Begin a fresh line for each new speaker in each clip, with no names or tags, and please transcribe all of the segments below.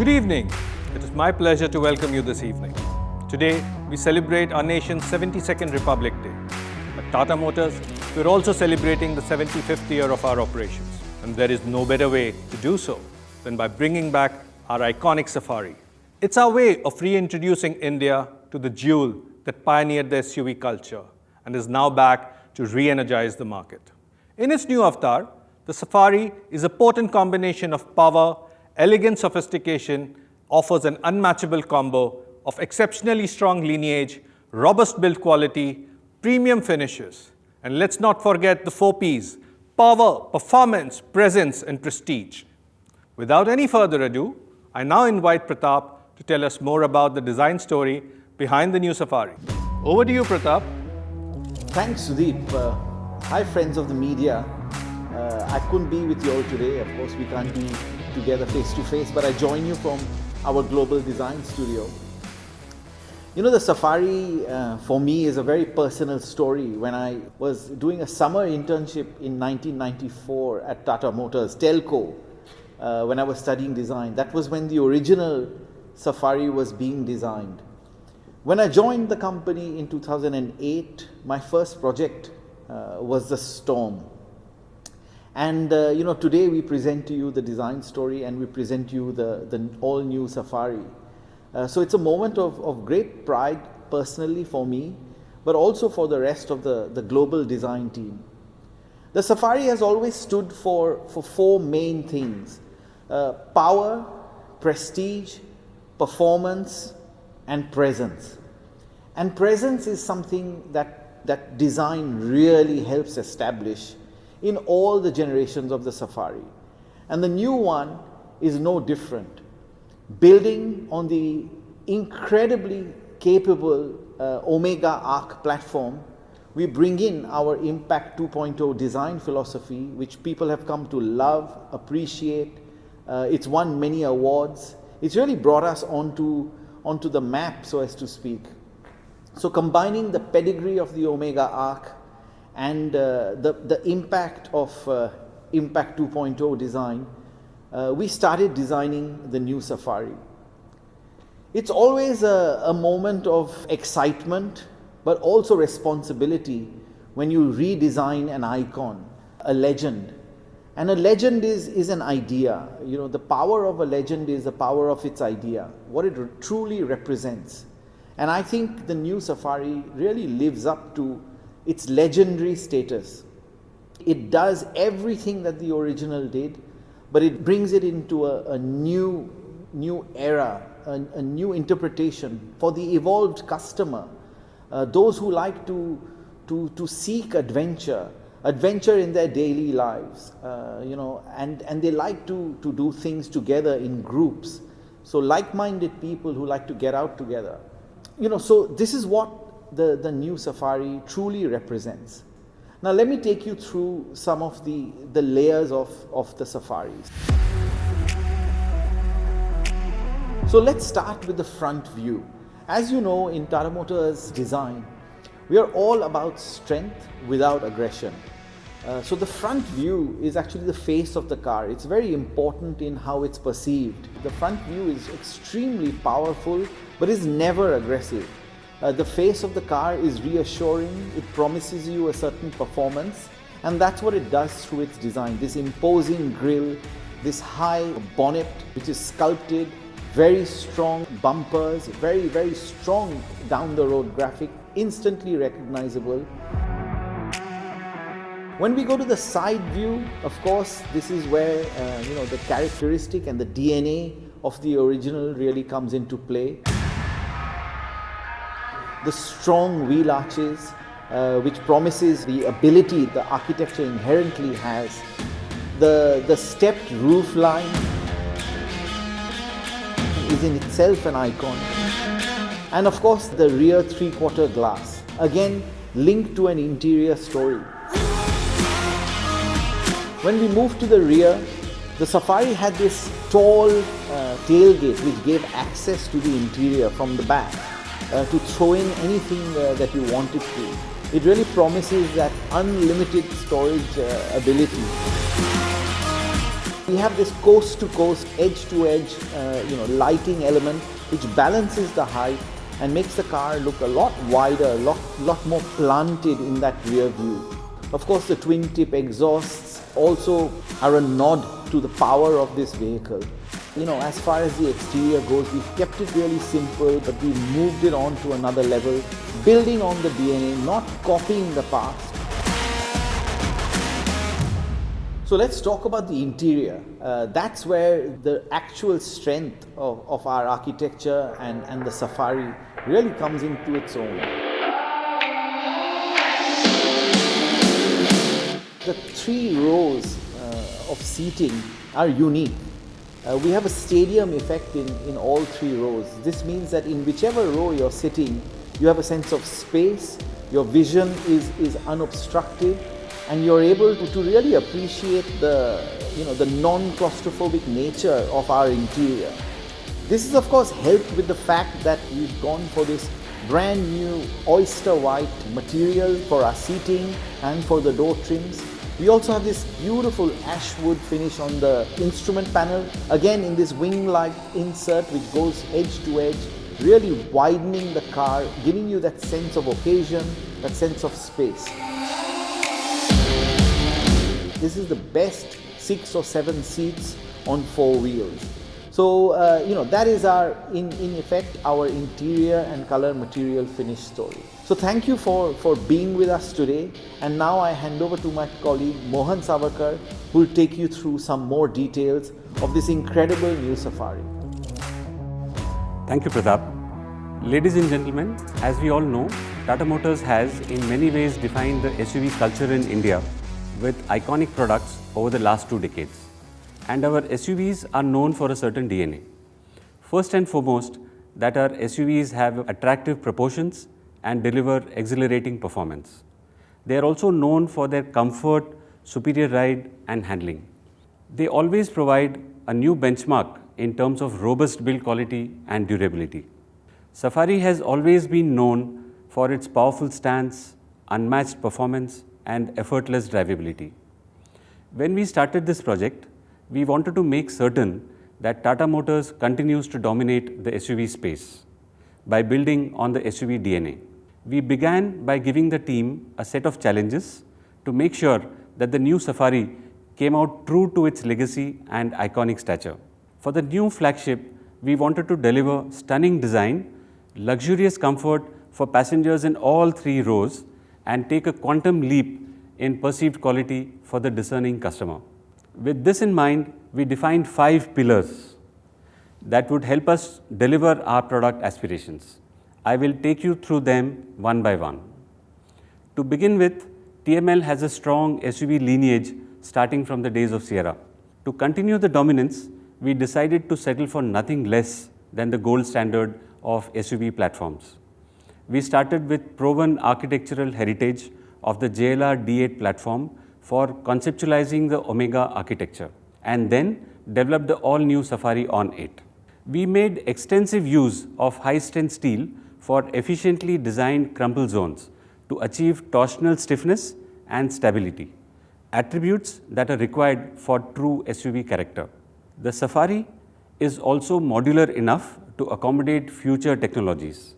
Good evening. It is my pleasure to welcome you this evening. Today, we celebrate our nation's 72nd Republic Day. At Tata Motors, we're also celebrating the 75th year of our operations. And there is no better way to do so than by bringing back our iconic Safari. It's our way of reintroducing India to the jewel that pioneered the SUV culture and is now back to re-energize the market. In its new avatar, the Safari is a potent combination of power, elegant sophistication, offers an unmatchable combo of exceptionally strong lineage, robust build quality, premium finishes, and let's not forget the 4 Ps: power, performance, presence, and prestige. Without any further ado, I now invite Pratap to tell us more about the design story behind the new Safari. Over to you, Pratap.
Thanks, Sudeep. Hi, friends of the media. I couldn't be with you all today. Of course, we can't be together face to face, but I join you from our global design studio. You know, the Safari for me is a very personal story. When I was doing a summer internship in 1994 at Tata Motors, Telco, when I was studying design, that was when the original Safari was being designed. When I joined the company in 2008, my first project was the Storm. And today we present to you the design story and we present you the all-new Safari. So it's a moment of great pride personally for me, but also for the rest of the global design team. The Safari has always stood for 4 main things: power, prestige, performance, and presence. And presence is something that design really helps establish in all the generations of the Safari. And the new one is no different. Building on the incredibly capable Omega Arc platform, we bring in our Impact 2.0 design philosophy, which people have come to love, appreciate. It's won many awards. It's really brought us onto the map, so as to speak. So combining the pedigree of the Omega Arc and the impact of Impact 2.0 design, we started designing the new Safari. It's always a moment of excitement, but also responsibility when you redesign an icon, a legend. And a legend is an idea. You know, the power of a legend is the power of its idea, what it truly represents. And I think the new Safari really lives up to its legendary status. It does everything that the original did, but it brings it into a new era, a new interpretation for the evolved customer, those who like to seek adventure in their daily lives, and they like to do things together in groups. So like-minded people who like to get out together. So this is what the new Safari truly represents. Now let me take you through some of the layers of the Safaris. So let's start with the front view. As you know, in Tata Motors design, we are all about strength without aggression. So the front view is actually the face of the car. It's very important in how it's perceived. The front view is extremely powerful, but is never aggressive. The face of the car is reassuring, it promises you a certain performance, and that's what it does through its design. This imposing grille, this high bonnet which is sculpted, very strong bumpers, very, very strong down the road graphic, instantly recognizable. When we go to the side view, of course, this is where the characteristic and the DNA of the original really comes into play. The strong wheel arches, which promises the ability the architecture inherently has. The stepped roof line is in itself an icon. And of course, the rear 3/4 glass, again linked to an interior story. When we move to the rear, the Safari had this tall tailgate which gave access to the interior from the back. To throw in anything that you wanted to. It really promises that unlimited storage ability. We have this coast-to-coast, edge-to-edge, lighting element which balances the height and makes the car look a lot wider, a lot more planted in that rear view. Of course, the twin-tip exhausts also are a nod to the power of this vehicle. As far as the exterior goes, we've kept it really simple, but we've moved it on to another level, building on the DNA, not copying the past. So let's talk about the interior. That's where the actual strength of our architecture and the Safari really comes into its own. The 3 rows of seating are unique. We have a stadium effect in all 3 rows. This means that in whichever row you're sitting, you have a sense of space, your vision is unobstructed, and you're able to really appreciate the non-claustrophobic nature of our interior. This is of course helped with the fact that we've gone for this brand new oyster white material for our seating and for the door trims. We also have this beautiful ash wood finish on the instrument panel, again in this wing-like insert which goes edge to edge, really widening the car, giving you that sense of occasion, that sense of space. This is the best 6 or 7 seats on 4 wheels. So, that is in effect, our interior and color material finish story. So thank you for being with us today. And now I hand over to my colleague Mohan Savarkar, who will take you through some more details of this incredible new Safari.
Thank you, Pratap. Ladies and gentlemen, as we all know, Tata Motors has in many ways defined the SUV culture in India with iconic products over the last 2 decades. And our SUVs are known for a certain DNA. First and foremost, that our SUVs have attractive proportions and deliver exhilarating performance. They are also known for their comfort, superior ride and handling. They always provide a new benchmark in terms of robust build quality and durability. Safari has always been known for its powerful stance, unmatched performance and effortless drivability. When we started this project, we wanted to make certain that Tata Motors continues to dominate the SUV space by building on the SUV DNA. We began by giving the team a set of challenges to make sure that the new Safari came out true to its legacy and iconic stature. For the new flagship, we wanted to deliver stunning design, luxurious comfort for passengers in all 3 rows, and take a quantum leap in perceived quality for the discerning customer. With this in mind, we defined 5 pillars that would help us deliver our product aspirations. I will take you through them one by one. To begin with, TML has a strong SUV lineage starting from the days of Sierra. To continue the dominance, we decided to settle for nothing less than the gold standard of SUV platforms. We started with proven architectural heritage of the JLR D8 platform for conceptualizing the Omega architecture, and then developed the all-new Safari on 8. We made extensive use of high-strength steel for efficiently designed crumple zones to achieve torsional stiffness and stability, attributes that are required for true SUV character. The Safari is also modular enough to accommodate future technologies.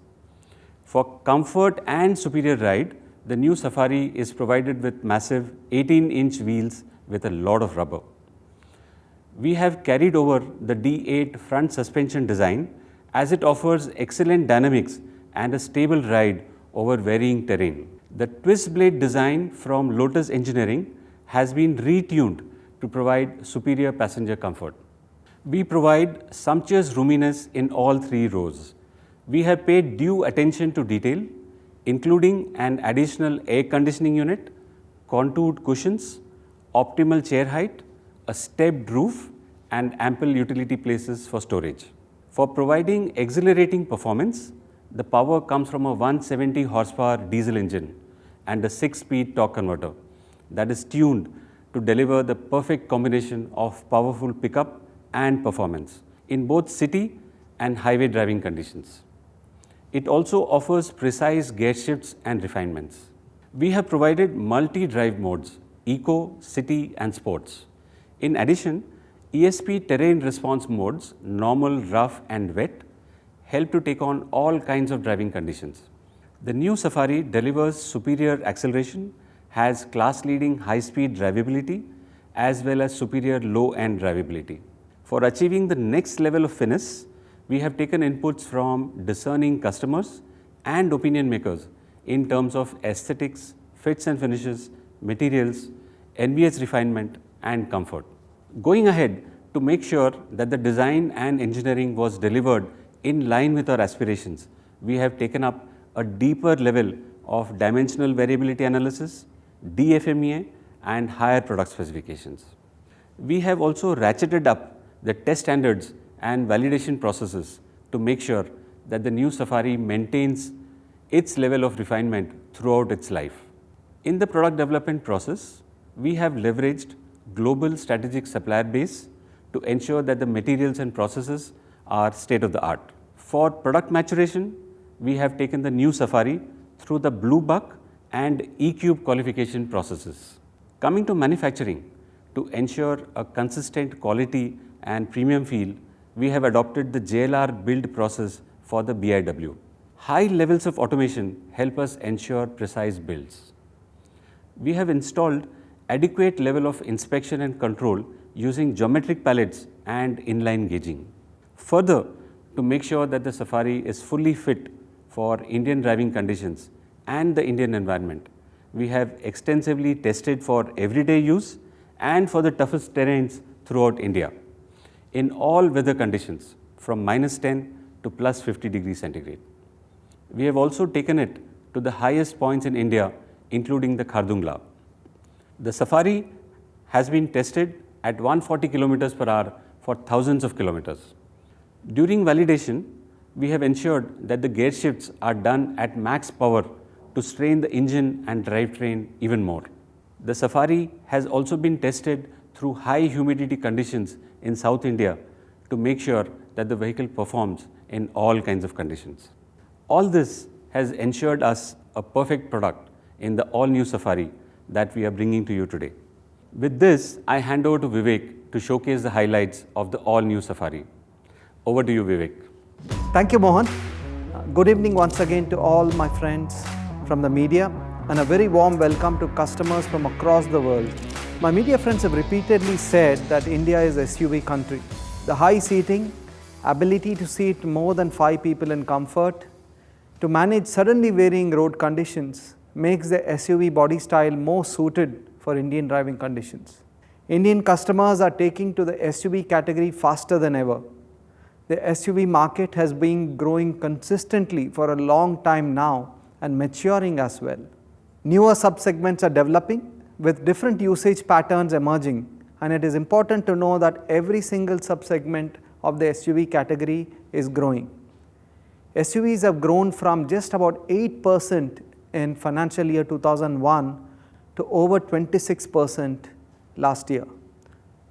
For comfort and superior ride, the new Safari is provided with massive 18-inch wheels with a lot of rubber. We have carried over the D8 front suspension design as it offers excellent dynamics and a stable ride over varying terrain. The twist blade design from Lotus Engineering has been retuned to provide superior passenger comfort. We provide sumptuous roominess in all 3 rows. We have paid due attention to detail, including an additional air conditioning unit, contoured cushions, optimal chair height, a stepped roof, and ample utility places for storage. For providing exhilarating performance, the power comes from a 170 horsepower diesel engine and a 6-speed torque converter that is tuned to deliver the perfect combination of powerful pickup and performance in both city and highway driving conditions. It also offers precise gear shifts and refinements. We have provided multi-drive modes, Eco, City and Sports. In addition, ESP terrain response modes, normal, rough and wet, help to take on all kinds of driving conditions. The new Safari delivers superior acceleration, has class-leading high-speed drivability as well as superior low-end drivability. For achieving the next level of finesse, we have taken inputs from discerning customers and opinion makers in terms of aesthetics, fits and finishes, materials, NVH refinement and comfort. Going ahead, to make sure that the design and engineering was delivered in line with our aspirations, we have taken up a deeper level of dimensional variability analysis, DFMEA and higher product specifications. We have also ratcheted up the test standards and validation processes to make sure that the new Safari maintains its level of refinement throughout its life. In the product development process, we have leveraged global strategic supplier base to ensure that the materials and processes are state of the art. For product maturation, we have taken the new Safari through the Blue Buck and E-Cube qualification processes. Coming to manufacturing, to ensure a consistent quality and premium feel, we have adopted the JLR build process for the BIW. High levels of automation help us ensure precise builds. We have installed adequate level of inspection and control using geometric palettes and inline gauging. Further, to make sure that the Safari is fully fit for Indian driving conditions and the Indian environment, we have extensively tested for everyday use and for the toughest terrains throughout India in all weather conditions from -10 to +50 degrees centigrade. We have also taken it to the highest points in India, including the Khardungla. The Safari has been tested at 140 kilometers per hour for thousands of kilometers. During validation, we have ensured that the gear shifts are done at max power to strain the engine and drivetrain even more. The Safari has also been tested through high humidity conditions in South India to make sure that the vehicle performs in all kinds of conditions. All this has ensured us a perfect product in the all-new Safari that we are bringing to you today. With this, I hand over to Vivek to showcase the highlights of the all-new Safari. Over to you, Vivek.
Thank you, Mohan. Good evening once again to all my friends from the media, and a very warm welcome to customers from across the world. My media friends have repeatedly said that India is an SUV country. The high seating, ability to seat more than 5 people in comfort, to manage suddenly varying road conditions makes the SUV body style more suited for Indian driving conditions. Indian customers are taking to the SUV category faster than ever. The SUV market has been growing consistently for a long time now and maturing as well. Newer subsegments are developing with different usage patterns emerging, and it is important to know that every single subsegment of the SUV category is growing. SUVs have grown from just about 8% in financial year 2001 to over 26% last year.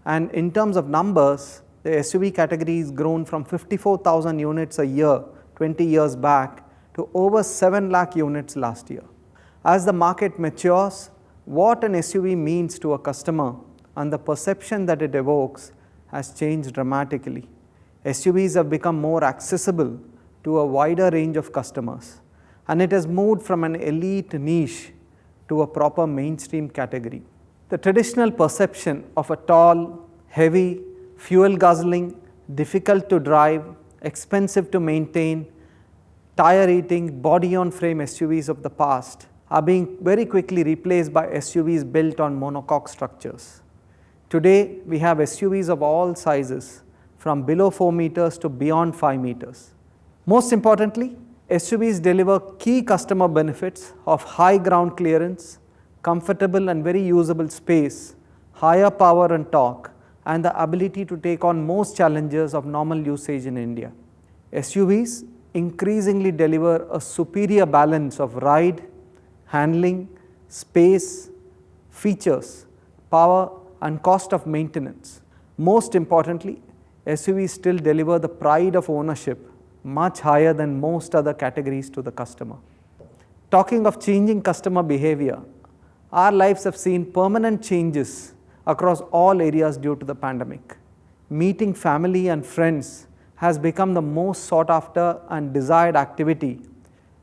And in terms of numbers, the SUV category has grown from 54,000 units a year 20 years back to over 7 lakh units last year. As the market matures, what an SUV means to a customer and the perception that it evokes has changed dramatically. SUVs have become more accessible to a wider range of customers, and it has moved from an elite niche to a proper mainstream category. The traditional perception of a tall, heavy, fuel guzzling, difficult to drive, expensive to maintain, tire eating, body on frame SUVs of the past are being very quickly replaced by SUVs built on monocoque structures. Today, we have SUVs of all sizes, from below 4 meters to beyond 5 meters. Most importantly, SUVs deliver key customer benefits of high ground clearance, comfortable and very usable space, higher power and torque, and the ability to take on most challenges of normal usage in India. SUVs increasingly deliver a superior balance of ride, handling, space, features, power, and cost of maintenance. Most importantly, SUVs still deliver the pride of ownership much higher than most other categories to the customer. Talking of changing customer behavior, our lives have seen permanent changes across all areas due to the pandemic. meeting family and friends has become the most sought after and desired activity.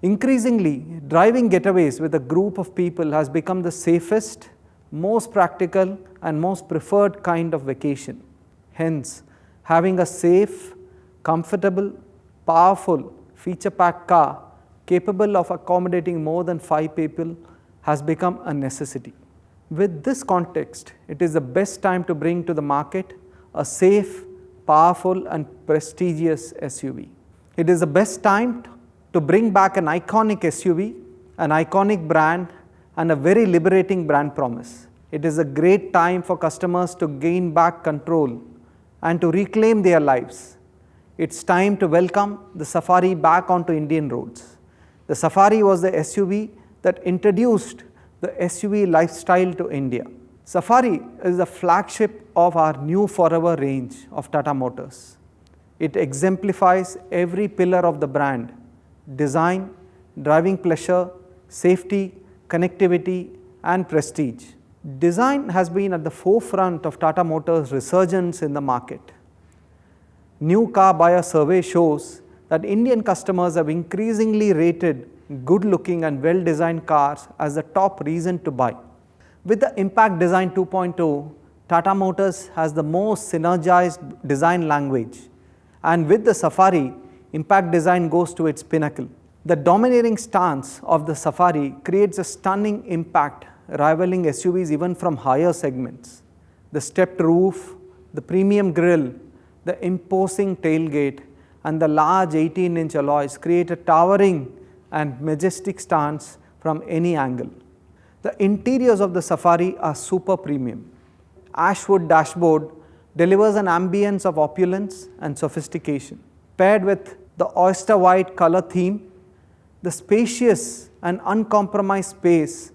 Increasingly, driving getaways with a group of people has become the safest, most practical and most preferred kind of vacation. Hence, having a safe, comfortable, powerful, feature-packed car capable of accommodating more than 5 people has become a necessity. With this context, it is the best time to bring to the market a safe, powerful and prestigious SUV. It is the best time to bring back an iconic SUV, an iconic brand and a very liberating brand promise. It is a great time for customers to gain back control and to reclaim their lives. It's time to welcome the Safari back onto Indian roads. The Safari was the SUV that introduced the SUV lifestyle to India. Safari is the flagship of our new forever range of Tata Motors. It exemplifies every pillar of the brand: design, driving pleasure, safety, connectivity and prestige. Design has been at the forefront of Tata Motors' resurgence in the market. New car buyer survey shows that Indian customers have increasingly rated good-looking and well-designed cars as the top reason to buy. With the Impact Design 2.0, Tata Motors has the most synergized design language, and with the Safari, Impact Design goes to its pinnacle. The domineering stance of the Safari creates a stunning impact, rivaling SUVs even from higher segments. The stepped roof, the premium grille, the imposing tailgate and the large 18-inch alloys create a towering and majestic stance from any angle. The interiors of the Safari are super premium. Ashwood dashboard delivers an ambience of opulence and sophistication. Paired with the oyster white color theme, the spacious and uncompromised space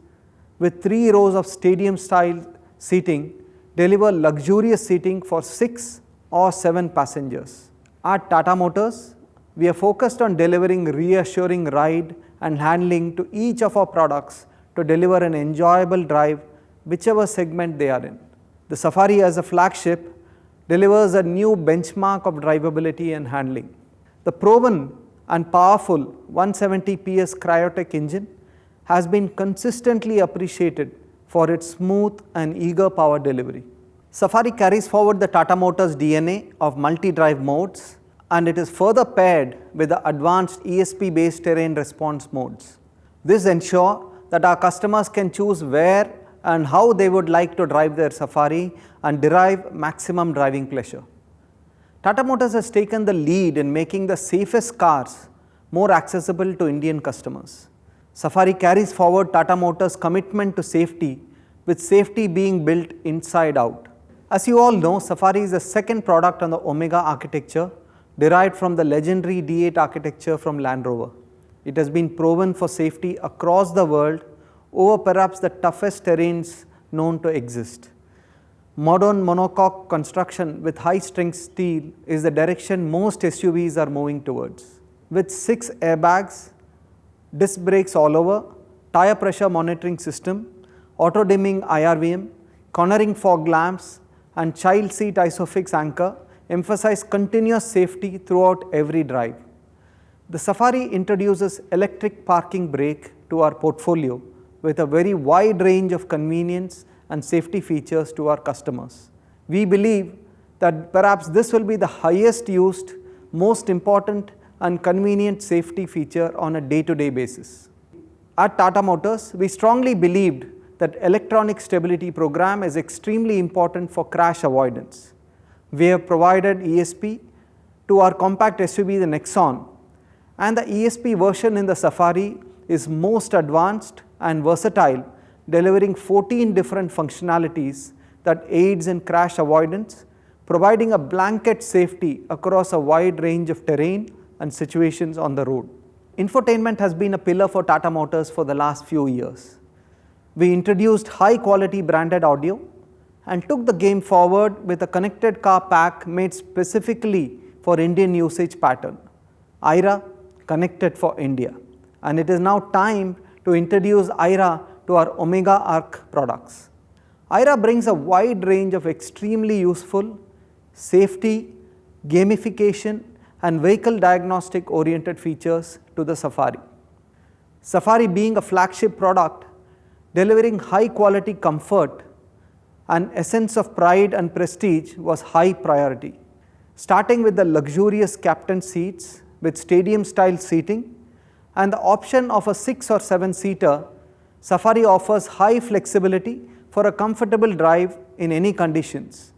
with 3 rows of stadium-style seating deliver luxurious seating for 6 or 7 passengers. At Tata Motors, we are focused on delivering reassuring ride and handling to each of our products to deliver an enjoyable drive whichever segment they are in. The Safari as a flagship delivers a new benchmark of drivability and handling. The proven and powerful 170 PS Cryotech engine has been consistently appreciated for its smooth and eager power delivery. Safari carries forward the Tata Motors DNA of multi-drive modes, and it is further paired with the advanced ESP-based terrain response modes. This ensures that our customers can choose where and how they would like to drive their Safari and derive maximum driving pleasure. Tata Motors has taken the lead in making the safest cars more accessible to Indian customers. Safari carries forward Tata Motors' commitment to safety, with safety being built inside out. As you all know, Safari is the second product on the Omega architecture, derived from the legendary D8 architecture from Land Rover. It has been proven for safety across the world over perhaps the toughest terrains known to exist. Modern monocoque construction with high-strength steel is the direction most SUVs are moving towards. With 6 airbags, disc brakes all over, tire pressure monitoring system, auto-dimming IRVM, cornering fog lamps, and child seat ISOFIX anchor emphasize continuous safety throughout every drive. The Safari introduces electric parking brake to our portfolio with a very wide range of convenience and safety features to our customers. We believe that perhaps this will be the highest used, most important and convenient safety feature on a day-to-day basis. At Tata Motors, we strongly believed that electronic stability program is extremely important for crash avoidance. We have provided ESP to our compact SUV, the Nexon, and the ESP version in the Safari is most advanced and versatile, delivering 14 different functionalities that aids in crash avoidance, providing a blanket safety across a wide range of terrain and situations on the road. Infotainment has been a pillar for Tata Motors for the last few years. We introduced high-quality branded audio and took the game forward with a connected car pack made specifically for Indian usage pattern, IRA Connected for India. And it is now time to introduce IRA to our Omega Arc products. IRA brings a wide range of extremely useful, safety, gamification, and vehicle diagnostic oriented features to the Safari. Safari being a flagship product, delivering high quality comfort and essence of pride and prestige was high priority. Starting with the luxurious captain seats with stadium style seating and the option of a 6 or 7 seater, Safari offers high flexibility for a comfortable drive in any conditions.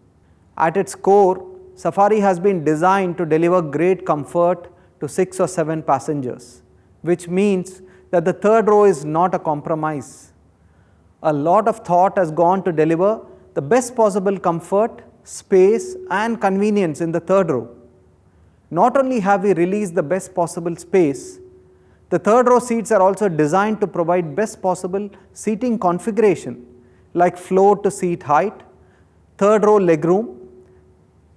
At its core, Safari has been designed to deliver great comfort to 6 or 7 passengers, which means that the third row is not a compromise. A lot of thought has gone to deliver the best possible comfort, space, and convenience in the third row. Not only have we released the best possible space, the third row seats are also designed to provide best possible seating configuration like floor to seat height, third row legroom,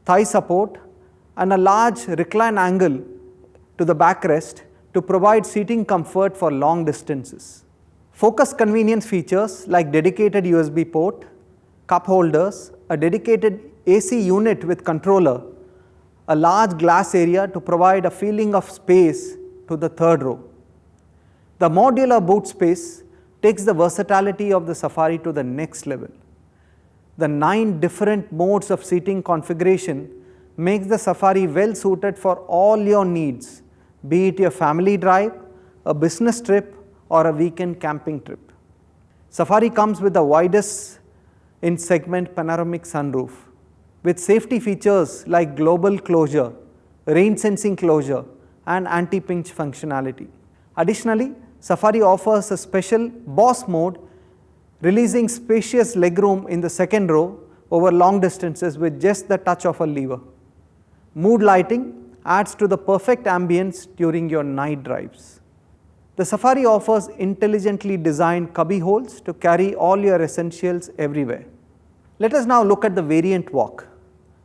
thigh support, and a large recline angle to the backrest to provide seating comfort for long distances. Focus convenience features like dedicated USB port, cup holders, a dedicated AC unit with controller, a large glass area to provide a feeling of space to the third row. The modular boot space takes the versatility of the Safari to the next level. The 9 different modes of seating configuration makes the Safari well suited for all your needs, be it your family drive, a business trip, or a weekend camping trip. Safari comes with the widest in segment panoramic sunroof with safety features like global closure, rain sensing closure, and anti-pinch functionality. Additionally, Safari offers a special Boss mode, releasing spacious legroom in the second row over long distances with just the touch of a lever. Mood lighting adds to the perfect ambience during your night drives. The Safari offers intelligently designed cubby holes to carry all your essentials everywhere. Let us now look at the variant walk.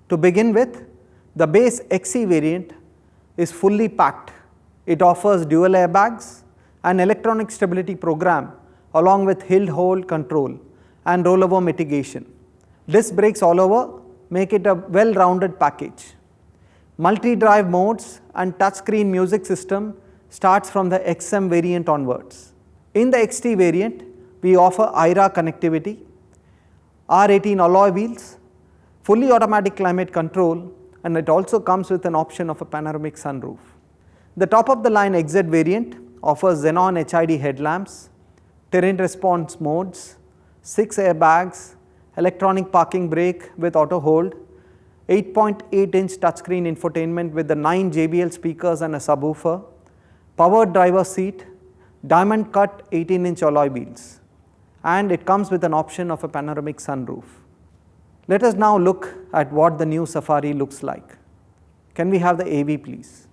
To begin with, the base XE variant is fully packed. It offers dual airbags, an electronic stability program along with hill hold control and rollover mitigation. Disc brakes all over make it a well-rounded package. Multi-drive modes and touchscreen music system starts from the XM variant onwards. In the XT variant, we offer IRA connectivity, R18 alloy wheels, fully automatic climate control, and it also comes with an option of a panoramic sunroof. The top of the line XZ variant offers xenon HID headlamps, terrain response modes, 6 airbags, electronic parking brake with auto hold, 8.8-inch touchscreen infotainment with the 9 JBL speakers and a subwoofer, powered driver seat, diamond cut 18-inch alloy wheels, and it comes with an option of a panoramic sunroof. Let us now look at what the new Safari looks like. Can we have the AV please?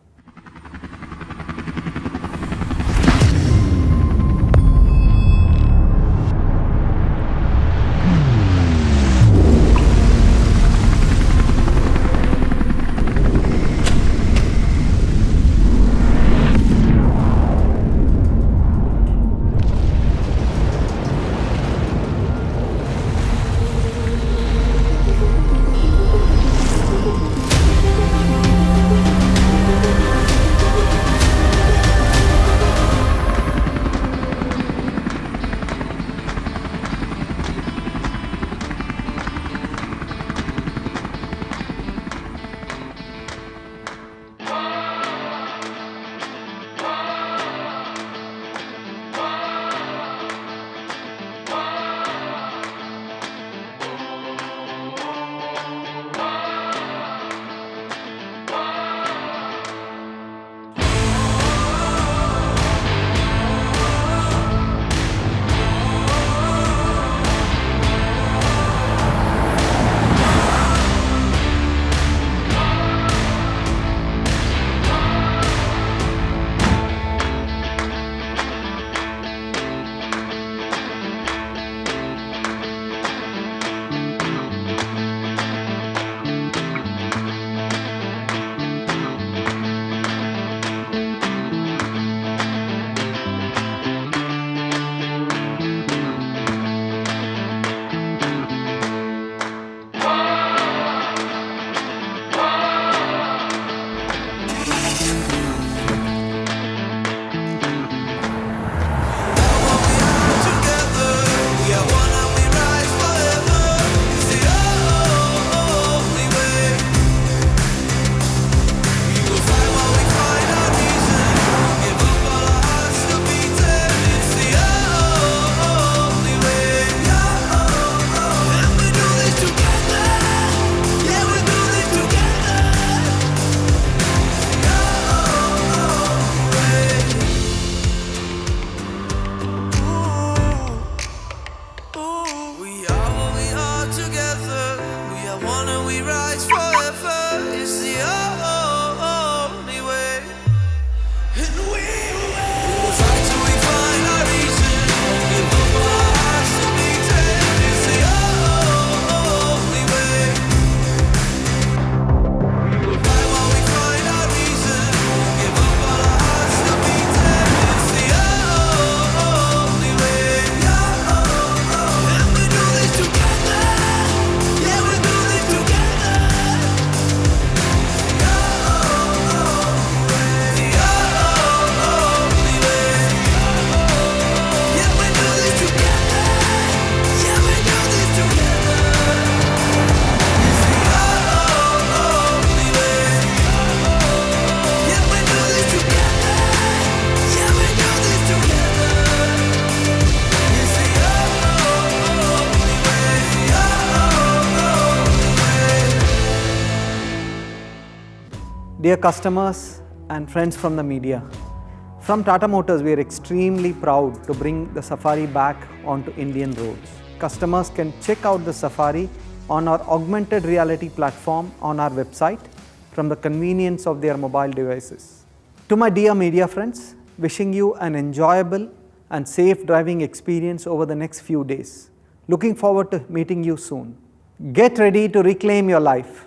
rise forever is the only way. And we will fight till we find our reason. Give up our hearts to beating is the only way. We will fight while we find our reason. Give up all our hearts to beating is the only way. And we do this together. Yeah, we do this together. The only way. Yeah, we do this together. Yeah, we do this together. It's the only way. Yeah, we do this together. Yeah, we do this together. It's the only way.
Dear customers and friends from the media, from Tata Motors we are extremely proud to bring the Safari back onto Indian roads. Customers can check out the Safari on our augmented reality platform on our website from the convenience of their mobile devices. To my dear media friends, wishing you an enjoyable and safe driving experience over the next few days. Looking forward to meeting you soon. Get ready to reclaim your life.